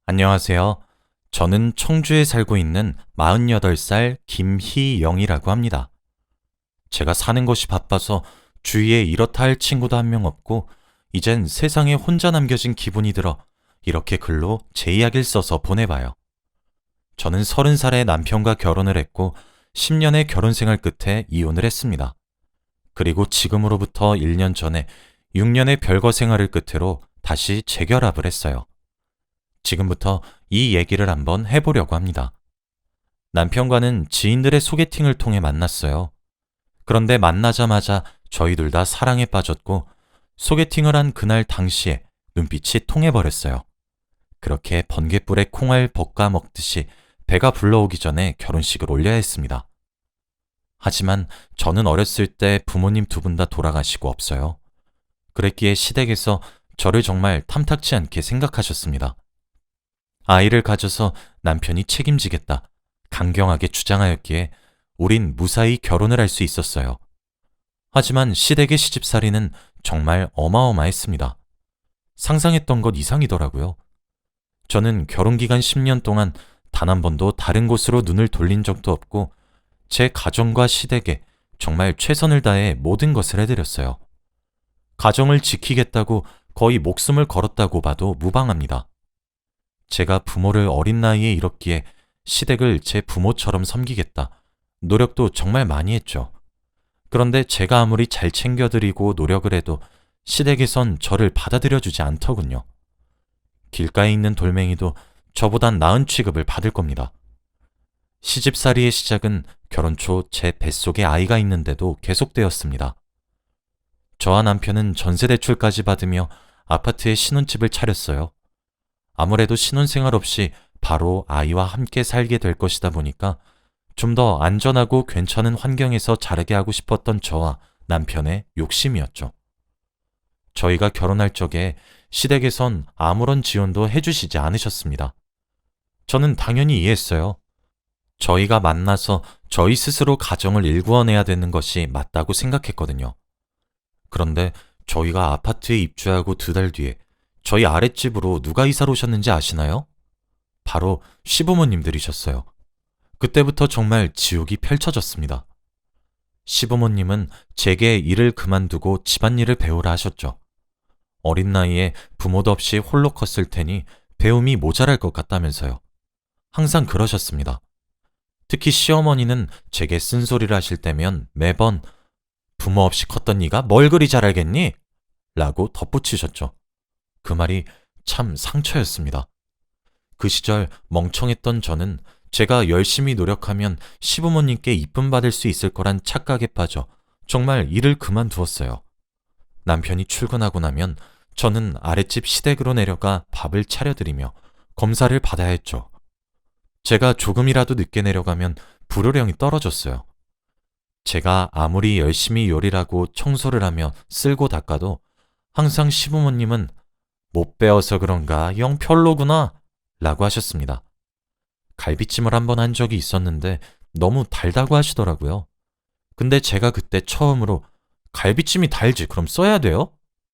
안녕하세요. 저는 청주에 살고 있는 48살 김희영이라고 합니다. 제가 사는 것이 바빠서 주위에 이렇다 할 친구도 한 명 없고, 이젠 세상에 혼자 남겨진 기분이 들어 이렇게 글로 제 이야기를 써서 보내봐요. 저는 30살에 남편과 결혼을 했고, 10년의 결혼 생활 끝에 이혼을 했습니다. 그리고 지금으로부터 1년 전에 6년의 별거 생활을 끝으로 다시 재결합을 했어요. 지금부터 이 얘기를 한번 해보려고 합니다. 남편과는 지인들의 소개팅을 통해 만났어요. 그런데 만나자마자 저희 둘 다 사랑에 빠졌고, 소개팅을 한 그날 당시에 눈빛이 통해버렸어요. 그렇게 번갯불에 콩알 볶아 먹듯이 배가 불러오기 전에 결혼식을 올려야 했습니다. 하지만 저는 어렸을 때 부모님 두 분 다 돌아가시고 없어요. 그랬기에 시댁에서 저를 정말 탐탁치 않게 생각하셨습니다. 아이를 가져서 남편이 책임지겠다 강경하게 주장하였기에 우린 무사히 결혼을 할 수 있었어요. 하지만 시댁의 시집살이는 정말 어마어마했습니다. 상상했던 것 이상이더라고요. 저는 결혼기간 10년 동안 단 한 번도 다른 곳으로 눈을 돌린 적도 없고, 제 가정과 시댁에 정말 최선을 다해 모든 것을 해드렸어요. 가정을 지키겠다고 거의 목숨을 걸었다고 봐도 무방합니다. 제가 부모를 어린 나이에 잃었기에 시댁을 제 부모처럼 섬기겠다. 노력도 정말 많이 했죠. 그런데 제가 아무리 잘 챙겨드리고 노력을 해도 시댁에선 저를 받아들여주지 않더군요. 길가에 있는 돌멩이도 저보단 나은 취급을 받을 겁니다. 시집살이의 시작은 결혼 초 제 뱃속에 아이가 있는데도 계속되었습니다. 저와 남편은 전세대출까지 받으며 아파트에 신혼집을 차렸어요. 아무래도 신혼생활 없이 바로 아이와 함께 살게 될 것이다 보니까 좀 더 안전하고 괜찮은 환경에서 자라게 하고 싶었던 저와 남편의 욕심이었죠. 저희가 결혼할 적에 시댁에선 아무런 지원도 해주시지 않으셨습니다. 저는 당연히 이해했어요. 저희가 만나서 저희 스스로 가정을 일구어내야 되는 것이 맞다고 생각했거든요. 그런데 저희가 아파트에 입주하고 2달 뒤에 저희 아랫집으로 누가 이사를 오셨는지 아시나요? 바로 시부모님들이셨어요. 그때부터 정말 지옥이 펼쳐졌습니다. 시부모님은 제게 일을 그만두고 집안일을 배우라 하셨죠. 어린 나이에 부모도 없이 홀로 컸을 테니 배움이 모자랄 것 같다면서요. 항상 그러셨습니다. 특히 시어머니는 제게 쓴소리를 하실 때면 매번 부모 없이 컸던 네가 뭘 그리 잘 알겠니? 라고 덧붙이셨죠. 그 말이 참 상처였습니다. 그 시절 멍청했던 저는 제가 열심히 노력하면 시부모님께 이쁨 받을 수 있을 거란 착각에 빠져 정말 일을 그만두었어요. 남편이 출근하고 나면 저는 아랫집 시댁으로 내려가 밥을 차려드리며 검사를 받아야 했죠. 제가 조금이라도 늦게 내려가면 불호령이 떨어졌어요. 제가 아무리 열심히 요리를 하고 청소를 하며 쓸고 닦아도 항상 시부모님은 못 배워서 그런가 영 별로구나 라고 하셨습니다. 갈비찜을 한 번 한 적이 있었는데 너무 달다고 하시더라고요. 근데 제가 그때 처음으로 갈비찜이 달지 그럼 써야 돼요?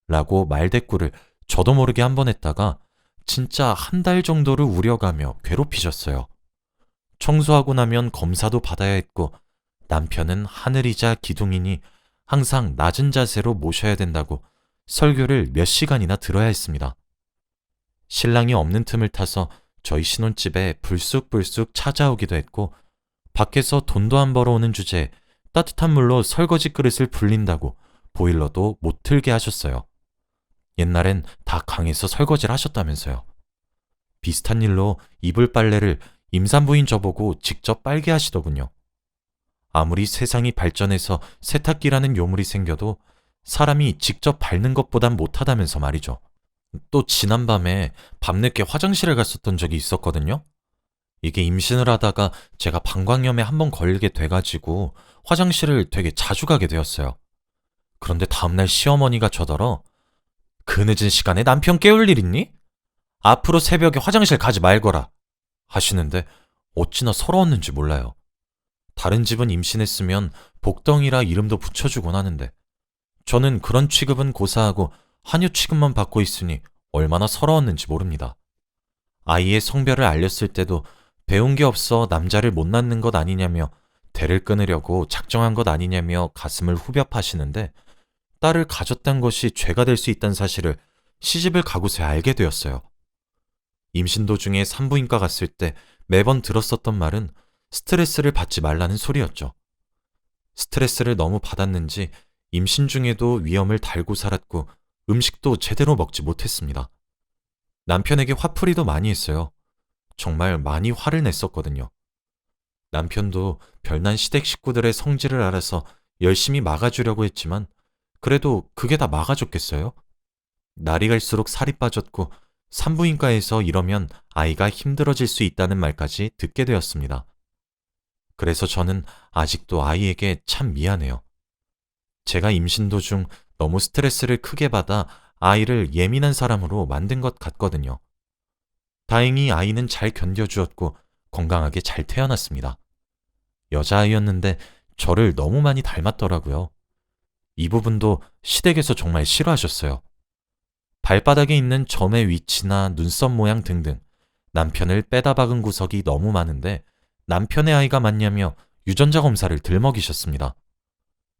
라고 말대꾸를 저도 모르게 한 번 했다가 진짜 한 달 정도를 우려가며 괴롭히셨어요. 청소하고 나면 검사도 받아야 했고, 남편은 하늘이자 기둥이니 항상 낮은 자세로 모셔야 된다고 설교를 몇 시간이나 들어야 했습니다. 신랑이 없는 틈을 타서 저희 신혼집에 불쑥불쑥 찾아오기도 했고, 밖에서 돈도 안 벌어오는 주제에 따뜻한 물로 설거지 그릇을 불린다고 보일러도 못 틀게 하셨어요. 옛날엔 다 강에서 설거지를 하셨다면서요. 비슷한 일로 이불 빨래를 임산부인 저보고 직접 빨게 하시더군요. 아무리 세상이 발전해서 세탁기라는 요물이 생겨도 사람이 직접 밟는 것보단 못하다면서 말이죠. 또 지난밤에 밤늦게 화장실에 갔었던 적이 있었거든요. 이게 임신을 하다가 제가 방광염에 한번 걸리게 돼가지고 화장실을 되게 자주 가게 되었어요. 그런데 다음날 시어머니가 저더러 그 늦은 시간에 남편 깨울 일 있니? 앞으로 새벽에 화장실 가지 말거라 하시는데 어찌나 서러웠는지 몰라요. 다른 집은 임신했으면 복덩이라 이름도 붙여주곤 하는데 저는 그런 취급은 고사하고 한유 취급만 받고 있으니 얼마나 서러웠는지 모릅니다. 아이의 성별을 알렸을 때도 배운 게 없어 남자를 못 낳는 것 아니냐며 대를 끊으려고 작정한 것 아니냐며 가슴을 후벼 파시는데 딸을 가졌다는 것이 죄가 될 수 있다는 사실을 시집을 가고서야 알게 되었어요. 임신 도중에 산부인과 갔을 때 매번 들었었던 말은 스트레스를 받지 말라는 소리였죠. 스트레스를 너무 받았는지 임신 중에도 위험을 달고 살았고 음식도 제대로 먹지 못했습니다. 남편에게 화풀이도 많이 했어요. 정말 많이 화를 냈었거든요. 남편도 별난 시댁 식구들의 성질을 알아서 열심히 막아주려고 했지만 그래도 그게 다 막아줬겠어요? 날이 갈수록 살이 빠졌고 산부인과에서 이러면 아이가 힘들어질 수 있다는 말까지 듣게 되었습니다. 그래서 저는 아직도 아이에게 참 미안해요. 제가 임신 도중 너무 스트레스를 크게 받아 아이를 예민한 사람으로 만든 것 같거든요. 다행히 아이는 잘 견뎌주었고 건강하게 잘 태어났습니다. 여자아이였는데 저를 너무 많이 닮았더라고요. 이 부분도 시댁에서 정말 싫어하셨어요. 발바닥에 있는 점의 위치나 눈썹 모양 등등 남편을 빼다 박은 구석이 너무 많은데 남편의 아이가 맞냐며 유전자 검사를 들먹이셨습니다.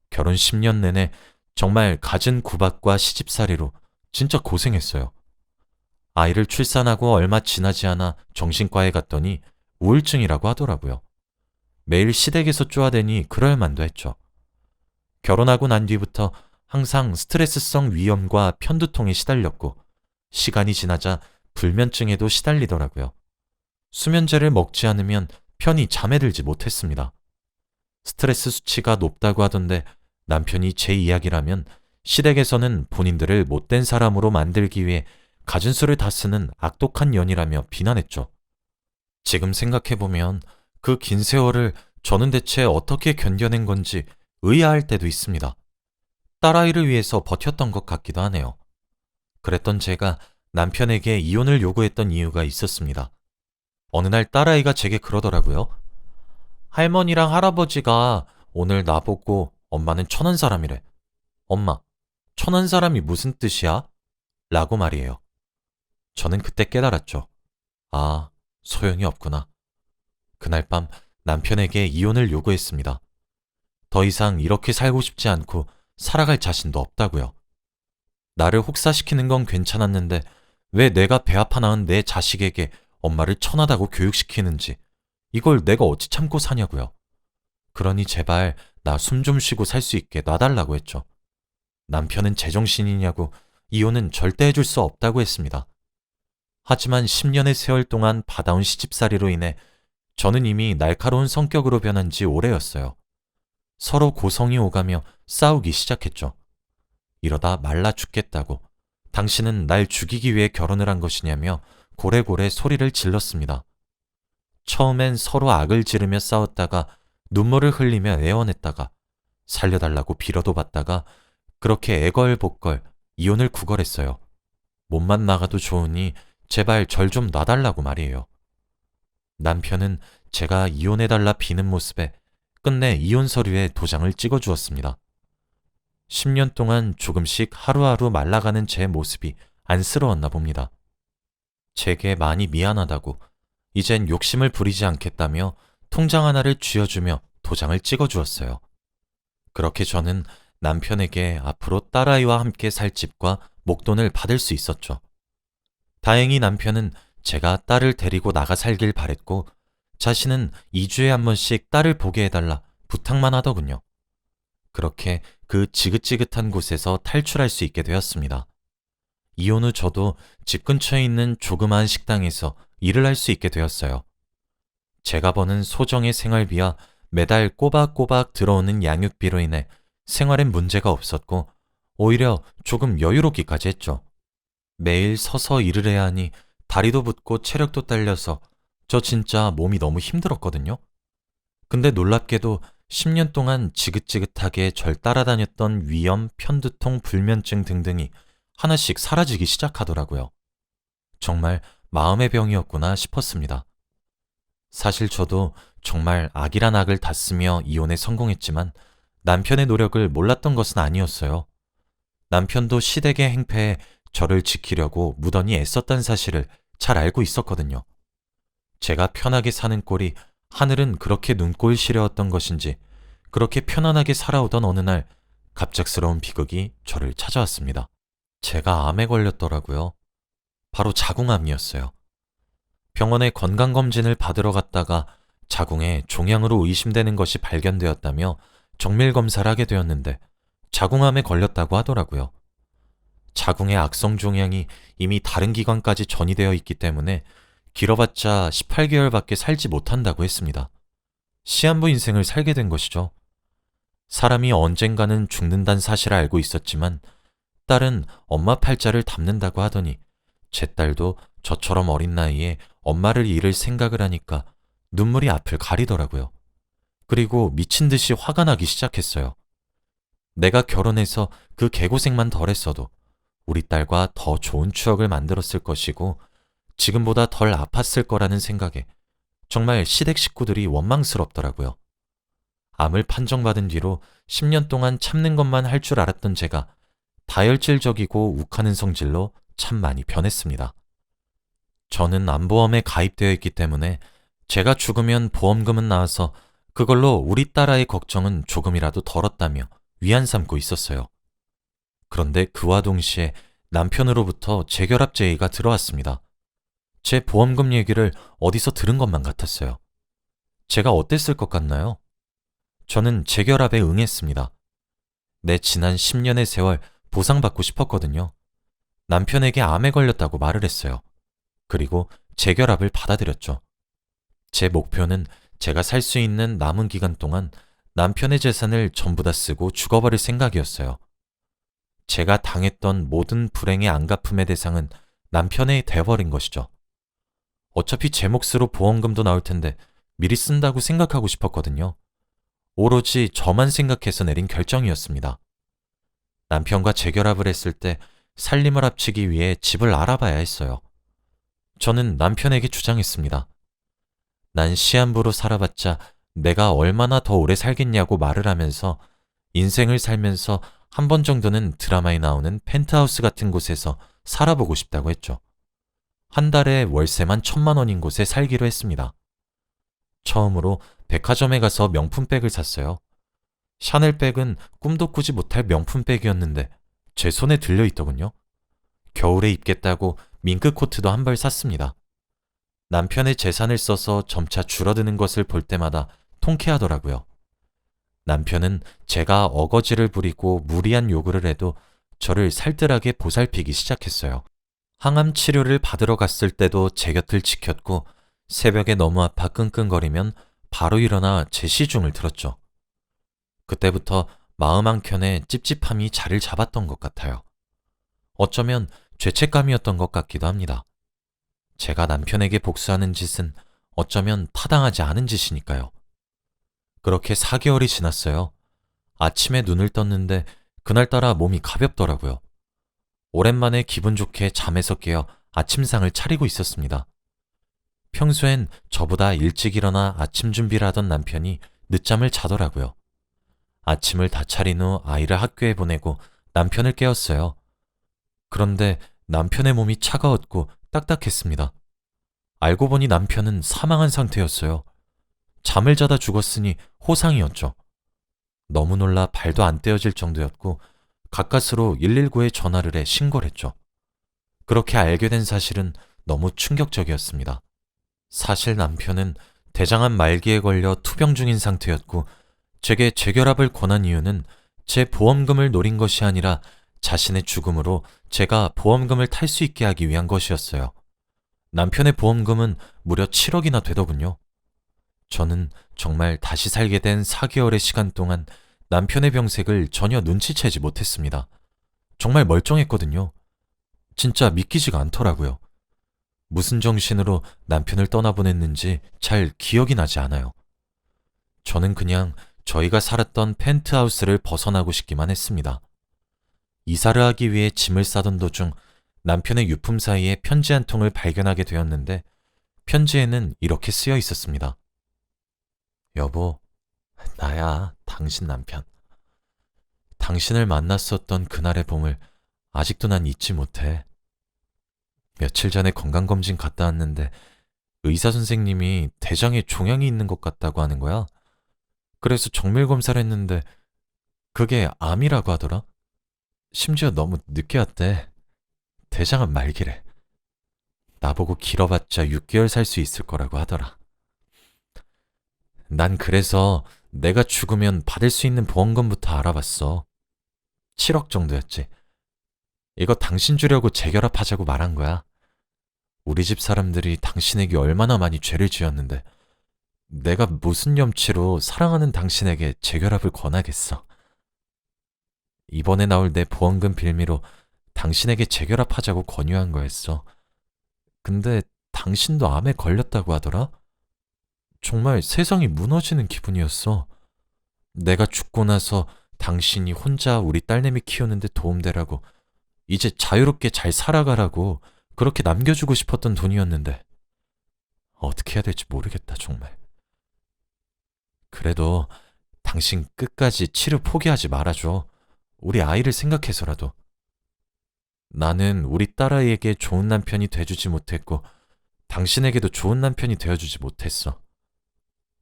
결혼 10년 내내 정말 갖은 구박과 시집살이로 진짜 고생했어요. 아이를 출산하고 얼마 지나지 않아 정신과에 갔더니 우울증이라고 하더라고요. 매일 시댁에서 쪼아대니 그럴 만도 했죠. 결혼하고 난 뒤부터 항상 스트레스성 위염과 편두통에 시달렸고 시간이 지나자 불면증에도 시달리더라고요. 수면제를 먹지 않으면 편히 잠에 들지 못했습니다. 스트레스 수치가 높다고 하던데 남편이 제 이야기라면 시댁에서는 본인들을 못된 사람으로 만들기 위해 갖은 수를 다 쓰는 악독한 년이라며 비난했죠. 지금 생각해보면 그 긴 세월을 저는 대체 어떻게 견뎌낸 건지 의아할 때도 있습니다. 딸아이를 위해서 버텼던 것 같기도 하네요. 그랬던 제가 남편에게 이혼을 요구했던 이유가 있었습니다. 어느 날 딸아이가 제게 그러더라고요. 할머니랑 할아버지가 오늘 나보고 엄마는 천한 사람이래. 엄마, 천한 사람이 무슨 뜻이야? 라고 말이에요. 저는 그때 깨달았죠. 아, 소용이 없구나. 그날 밤 남편에게 이혼을 요구했습니다. 더 이상 이렇게 살고 싶지 않고 살아갈 자신도 없다고요. 나를 혹사시키는 건 괜찮았는데 왜 내가 배 아파 낳은 내 자식에게 엄마를 천하다고 교육시키는지 이걸 내가 어찌 참고 사냐고요. 그러니 제발 나 숨 좀 쉬고 살 수 있게 놔달라고 했죠. 남편은 제정신이냐고 이혼은 절대 해줄 수 없다고 했습니다. 하지만 10년의 세월 동안 받아온 시집살이로 인해 저는 이미 날카로운 성격으로 변한 지 오래였어요. 서로 고성이 오가며 싸우기 시작했죠. 이러다 말라 죽겠다고 당신은 날 죽이기 위해 결혼을 한 것이냐며 고래고래 소리를 질렀습니다. 처음엔 서로 악을 지르며 싸웠다가 눈물을 흘리며 애원했다가 살려달라고 빌어도 받다가 그렇게 애걸복걸 이혼을 구걸했어요. 몸만 나가도 좋으니 제발 절 좀 놔달라고 말이에요. 남편은 제가 이혼해달라 비는 모습에 끝내 이혼 서류에 도장을 찍어주었습니다. 10년 동안 조금씩 하루하루 말라가는 제 모습이 안쓰러웠나 봅니다. 제게 많이 미안하다고 이젠 욕심을 부리지 않겠다며 통장 하나를 쥐어주며 도장을 찍어주었어요. 그렇게 저는 남편에게 앞으로 딸아이와 함께 살 집과 목돈을 받을 수 있었죠. 다행히 남편은 제가 딸을 데리고 나가 살길 바랬고 자신은 2주에 한 번씩 딸을 보게 해달라 부탁만 하더군요. 그렇게 그 지긋지긋한 곳에서 탈출할 수 있게 되었습니다. 이혼 후 저도 집 근처에 있는 조그마한 식당에서 일을 할 수 있게 되었어요. 제가 버는 소정의 생활비와 매달 꼬박꼬박 들어오는 양육비로 인해 생활엔 문제가 없었고 오히려 조금 여유롭기까지 했죠. 매일 서서 일을 해야 하니 다리도 붓고 체력도 딸려서 저 진짜 몸이 너무 힘들었거든요. 근데 놀랍게도 10년 동안 지긋지긋하게 절 따라다녔던 위염, 편두통, 불면증 등등이 하나씩 사라지기 시작하더라고요. 정말 마음의 병이었구나 싶었습니다. 사실 저도 정말 악이란 악을 다 쓰며 이혼에 성공했지만 남편의 노력을 몰랐던 것은 아니었어요. 남편도 시댁의 행패에 저를 지키려고 무던히 애썼다는 사실을 잘 알고 있었거든요. 제가 편하게 사는 꼴이 하늘은 그렇게 눈꼴 시려웠던 것인지 그렇게 편안하게 살아오던 어느 날 갑작스러운 비극이 저를 찾아왔습니다. 제가 암에 걸렸더라고요. 바로 자궁암이었어요. 병원에 건강검진을 받으러 갔다가 자궁에 종양으로 의심되는 것이 발견되었다며 정밀검사를 하게 되었는데 자궁암에 걸렸다고 하더라고요. 자궁의 악성 종양이 이미 다른 기관까지 전이되어 있기 때문에 길어봤자 18개월밖에 살지 못한다고 했습니다. 시한부 인생을 살게 된 것이죠. 사람이 언젠가는 죽는다는 사실을 알고 있었지만 딸은 엄마 팔자를 담는다고 하더니 제 딸도 저처럼 어린 나이에 엄마를 잃을 생각을 하니까 눈물이 앞을 가리더라고요. 그리고 미친 듯이 화가 나기 시작했어요. 내가 결혼해서 그 개고생만 덜했어도 우리 딸과 더 좋은 추억을 만들었을 것이고 지금보다 덜 아팠을 거라는 생각에 정말 시댁 식구들이 원망스럽더라고요. 암을 판정받은 뒤로 10년 동안 참는 것만 할 줄 알았던 제가 다혈질적이고 욱하는 성질로 참 많이 변했습니다. 저는 암보험에 가입되어 있기 때문에 제가 죽으면 보험금은 나와서 그걸로 우리 딸아이 걱정은 조금이라도 덜었다며 위안 삼고 있었어요. 그런데 그와 동시에 남편으로부터 재결합 제의가 들어왔습니다. 제 보험금 얘기를 어디서 들은 것만 같았어요. 제가 어땠을 것 같나요? 저는 재결합에 응했습니다. 내 지난 10년의 세월 보상받고 싶었거든요. 남편에게 암에 걸렸다고 말을 했어요. 그리고 재결합을 받아들였죠. 제 목표는 제가 살 수 있는 남은 기간 동안 남편의 재산을 전부 다 쓰고 죽어버릴 생각이었어요. 제가 당했던 모든 불행의 안갚음의 대상은 남편이 되어버린 것이죠. 어차피 제 몫으로 보험금도 나올 텐데 미리 쓴다고 생각하고 싶었거든요. 오로지 저만 생각해서 내린 결정이었습니다. 남편과 재결합을 했을 때 살림을 합치기 위해 집을 알아봐야 했어요. 저는 남편에게 주장했습니다. 난 시한부로 살아봤자 내가 얼마나 더 오래 살겠냐고 말을 하면서 인생을 살면서 한 번 정도는 드라마에 나오는 펜트하우스 같은 곳에서 살아보고 싶다고 했죠. 한 달에 월세만 1,000만 원인 곳에 살기로 했습니다. 처음으로 백화점에 가서 명품백을 샀어요. 샤넬백은 꿈도 꾸지 못할 명품백이었는데 제 손에 들려있더군요. 겨울에 입겠다고 밍크 코트도 한 벌 샀습니다. 남편의 재산을 써서 점차 줄어드는 것을 볼 때마다 통쾌하더라고요. 남편은 제가 어거지를 부리고 무리한 요구를 해도 저를 살뜰하게 보살피기 시작했어요. 항암 치료를 받으러 갔을 때도 제 곁을 지켰고 새벽에 너무 아파 끙끙거리면 바로 일어나 제 시중을 들었죠. 그때부터 마음 한켠에 찝찝함이 자리를 잡았던 것 같아요. 어쩌면 죄책감이었던 것 같기도 합니다. 제가 남편에게 복수하는 짓은 어쩌면 타당하지 않은 짓이니까요. 그렇게 4개월이 지났어요. 아침에 눈을 떴는데 그날따라 몸이 가볍더라고요. 오랜만에 기분 좋게 잠에서 깨어 아침상을 차리고 있었습니다. 평소엔 저보다 일찍 일어나 아침 준비를 하던 남편이 늦잠을 자더라고요. 아침을 다 차린 후 아이를 학교에 보내고 남편을 깨웠어요. 그런데 남편의 몸이 차가웠고 딱딱했습니다. 알고 보니 남편은 사망한 상태였어요. 잠을 자다 죽었으니 호상이었죠. 너무 놀라 발도 안 떼어질 정도였고 가까스로 119에 전화를 해 신고를 했죠. 그렇게 알게 된 사실은 너무 충격적이었습니다. 사실 남편은 대장암 말기에 걸려 투병 중인 상태였고 제게 재결합을 권한 이유는 제 보험금을 노린 것이 아니라 자신의 죽음으로 제가 보험금을 탈 수 있게 하기 위한 것이었어요. 남편의 보험금은 무려 7억이나 되더군요. 저는 정말 다시 살게 된 4개월의 시간 동안 남편의 병색을 전혀 눈치채지 못했습니다. 정말 멀쩡했거든요. 진짜 믿기지가 않더라고요. 무슨 정신으로 남편을 떠나보냈는지 잘 기억이 나지 않아요. 저는 그냥 저희가 살았던 펜트하우스를 벗어나고 싶기만 했습니다. 이사를 하기 위해 짐을 싸던 도중 남편의 유품 사이에 편지 한 통을 발견하게 되었는데 편지에는 이렇게 쓰여 있었습니다. 여보, 나야, 당신 남편. 당신을 만났었던 그날의 봄을 아직도 난 잊지 못해. 며칠 전에 건강검진 갔다 왔는데 의사 선생님이 대장에 종양이 있는 것 같다고 하는 거야. 그래서 정밀 검사를 했는데 그게 암이라고 하더라. 심지어 너무 늦게 왔대. 대장암 말기래. 나보고 길어봤자 6개월 살 수 있을 거라고 하더라. 난 그래서 내가 죽으면 받을 수 있는 보험금부터 알아봤어. 7억 정도였지. 이거 당신 주려고 재결합하자고 말한 거야. 우리 집 사람들이 당신에게 얼마나 많이 죄를 지었는데 내가 무슨 염치로 사랑하는 당신에게 재결합을 권하겠어. 이번에 나올 내 보험금 빌미로 당신에게 재결합하자고 권유한 거였어. 근데 당신도 암에 걸렸다고 하더라? 정말 세상이 무너지는 기분이었어. 내가 죽고 나서 당신이 혼자 우리 딸내미 키우는데 도움되라고, 이제 자유롭게 잘 살아가라고 그렇게 남겨주고 싶었던 돈이었는데 어떻게 해야 될지 모르겠다, 정말. 그래도 당신 끝까지 치료 포기하지 말아줘. 우리 아이를 생각해서라도. 나는 우리 딸아이에게 좋은 남편이 돼주지 못했고 당신에게도 좋은 남편이 되어주지 못했어.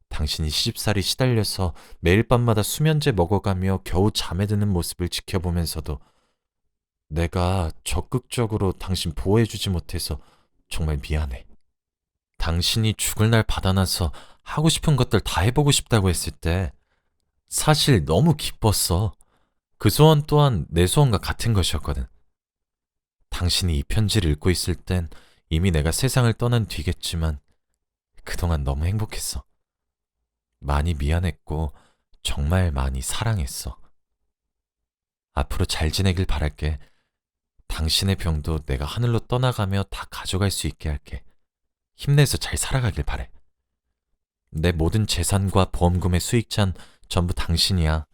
당신이 시집살이 시달려서 매일 밤마다 수면제 먹어가며 겨우 잠에 드는 모습을 지켜보면서도 내가 적극적으로 당신 보호해주지 못해서 정말 미안해. 당신이 죽을 날 받아나서 하고 싶은 것들 다 해보고 싶다고 했을 때 사실 너무 기뻤어. 그 소원 또한 내 소원과 같은 것이었거든. 당신이 이 편지를 읽고 있을 땐 이미 내가 세상을 떠난 뒤겠지만 그동안 너무 행복했어. 많이 미안했고 정말 많이 사랑했어. 앞으로 잘 지내길 바랄게. 당신의 병도 내가 하늘로 떠나가며 다 가져갈 수 있게 할게. 힘내서 잘 살아가길 바래. 내 모든 재산과 보험금의 수익자는 전부 당신이야.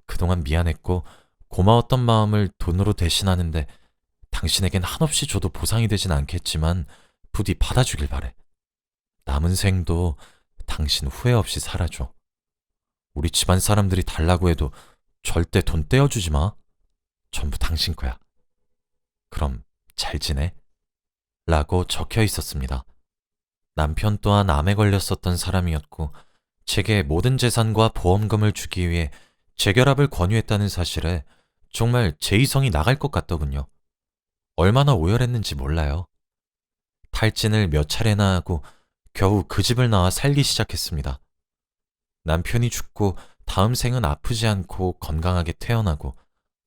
그동안 미안했고 고마웠던 마음을 돈으로 대신하는데 당신에겐 한없이 줘도 보상이 되진 않겠지만 부디 받아주길 바래. 남은 생도 당신 후회 없이 살아줘. 우리 집안 사람들이 달라고 해도 절대 돈 떼어주지 마. 전부 당신 거야. 그럼 잘 지내? 라고 적혀 있었습니다. 남편 또한 암에 걸렸었던 사람이었고 제게 모든 재산과 보험금을 주기 위해 재결합을 권유했다는 사실에 정말 제 이성이 나갈 것 같더군요. 얼마나 오열했는지 몰라요. 탈진을 몇 차례나 하고 겨우 그 집을 나와 살기 시작했습니다. 남편이 죽고 다음 생은 아프지 않고 건강하게 태어나고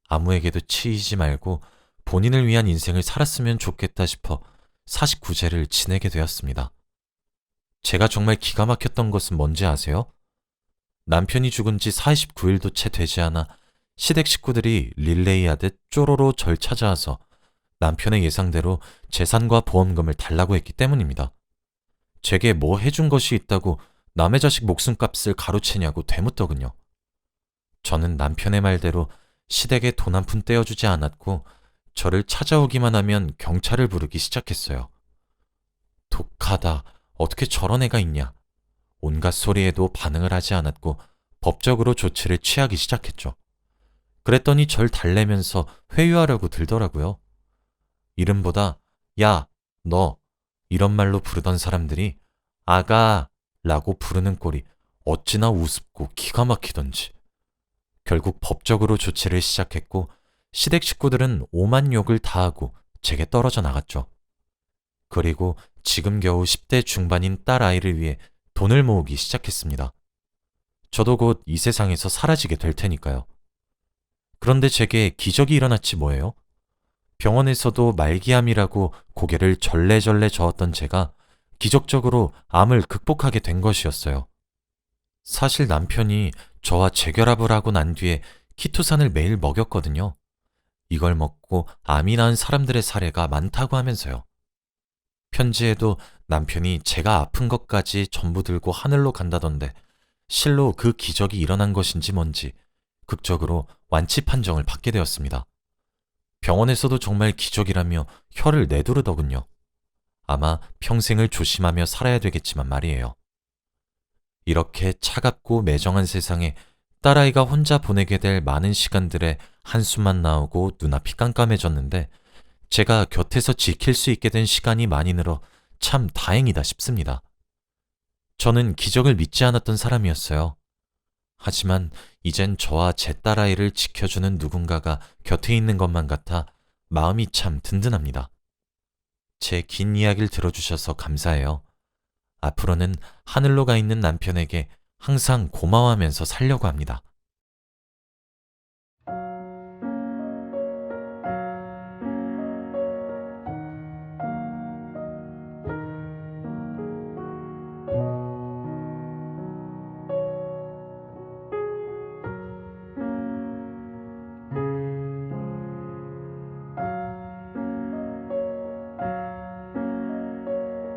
아무에게도 치이지 말고 본인을 위한 인생을 살았으면 좋겠다 싶어 49제를 지내게 되었습니다. 제가 정말 기가 막혔던 것은 뭔지 아세요? 남편이 죽은 지 49일도 채 되지 않아 시댁 식구들이 릴레이하듯 쪼로로 절 찾아와서 남편의 예상대로 재산과 보험금을 달라고 했기 때문입니다. 제게 뭐 해준 것이 있다고 남의 자식 목숨값을 가로채냐고 되묻더군요. 저는 남편의 말대로 시댁에 돈 한 푼 떼어주지 않았고 저를 찾아오기만 하면 경찰을 부르기 시작했어요. 독하다. 어떻게 저런 애가 있냐. 온갖 소리에도 반응을 하지 않았고 법적으로 조치를 취하기 시작했죠. 그랬더니 절 달래면서 회유하려고 들더라고요. 이름보다 야, 너 이런 말로 부르던 사람들이 아가 라고 부르는 꼴이 어찌나 우습고 기가 막히던지. 결국 법적으로 조치를 시작했고 시댁 식구들은 오만 욕을 다 하고 제게 떨어져 나갔죠. 그리고 지금 겨우 10대 중반인 딸 아이를 위해 돈을 모으기 시작했습니다. 저도 곧 이 세상에서 사라지게 될 테니까요. 그런데 제게 기적이 일어났지 뭐예요? 병원에서도 말기암이라고 고개를 절레절레 저었던 제가 기적적으로 암을 극복하게 된 것이었어요. 사실 남편이 저와 재결합을 하고 난 뒤에 키토산을 매일 먹였거든요. 이걸 먹고 암이 난 사람들의 사례가 많다고 하면서요. 편지에도 남편이 제가 아픈 것까지 전부 들고 하늘로 간다던데 실로 그 기적이 일어난 것인지 뭔지 극적으로 완치 판정을 받게 되었습니다. 병원에서도 정말 기적이라며 혀를 내두르더군요. 아마 평생을 조심하며 살아야 되겠지만 말이에요. 이렇게 차갑고 매정한 세상에 딸아이가 혼자 보내게 될 많은 시간들의 한숨만 나오고 눈앞이 깜깜해졌는데 제가 곁에서 지킬 수 있게 된 시간이 많이 늘어 참 다행이다 싶습니다. 저는 기적을 믿지 않았던 사람이었어요. 하지만 이젠 저와 제 딸아이를 지켜주는 누군가가 곁에 있는 것만 같아 마음이 참 든든합니다. 제 긴 이야기를 들어주셔서 감사해요. 앞으로는 하늘로 가 있는 남편에게 항상 고마워하면서 살려고 합니다.